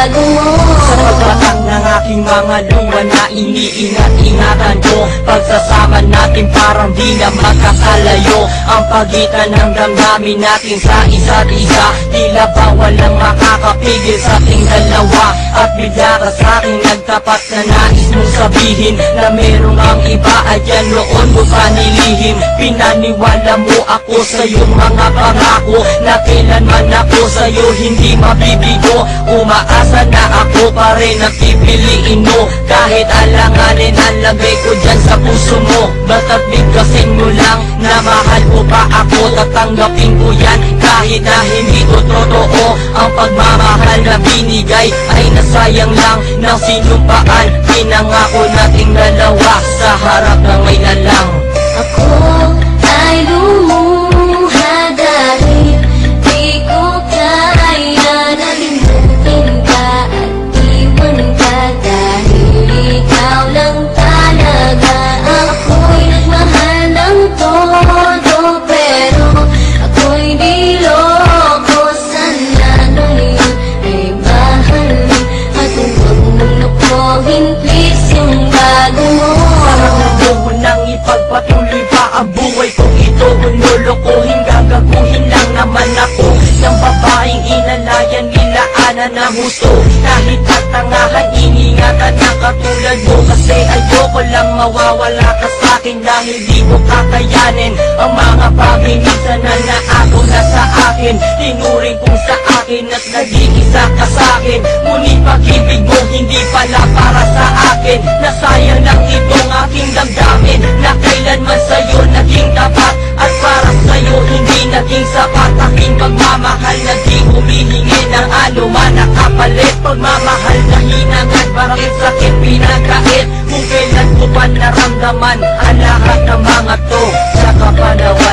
bago mo. Sa pagbatang ng aking mga luha na iniingat-ingatan ko, pagsasama natin parang di na magkakalayo. Ang pagitan ng damdamin natin sa isa't isa, tila ba walang makakapigil sa ating dalawa. At bigla ka sa'king nagtapat na nais mong sabihin na merong ang iba, ayan noon mo pa nilihim. Pinaniwala mo ako sa iyong mga pangako, na kailanman ako sa'yo hindi mabibigo. Umaasa na ako pa rin ang pipiliin mo, kahit alanganin ang lagay ko dyan sa puso mo. Basta't bigkasin mo lang na mahal mo pa ako, tatanggapin ko yan kahit na hindi ko totoo. Ang pagmamahal na binigay ay nasayang lang ng sinumpaan. Pinangako nating dalawa sa harap ng may lalang. Ako ay lumuha dahil di ko kaya na limutin ka at iwan ka, dahil ikaw lang talaga. Ako'y nagmahal ng todo, pero ako'y di loko. Sana ngayon ay mahalin at huwag mong lukuhin, please, yung bago mo. Huwag nang ipagpatuloy pa ang buhay kong ito. Kung lulukuhin, gagaguhin lang naman ako ng babaeng inalayan nila ana na husto. Kahit katangahan, iningatan na katulad mo, kasi ayoko lang mawawala ka sa'kin dahil di ko kakayanin ang mga bagay minsan na naagaw na sa akin. Tinuring kong sa akin at naging isa ka sa'kin, ngunit pag-ibig mo hindi pala para sa akin. Nasayang lang itong aking damdamin na kailanman sa'yo naging tapat, at para sa'yo hindi naging sapat. Aking pagmamahal naging humihingi ng anuman na kapalit. Pagmamahal na hinangad, parang sakit pinagkait. Kung kailan ko pa naramdaman ang lahat ng mga to sa kapanawan.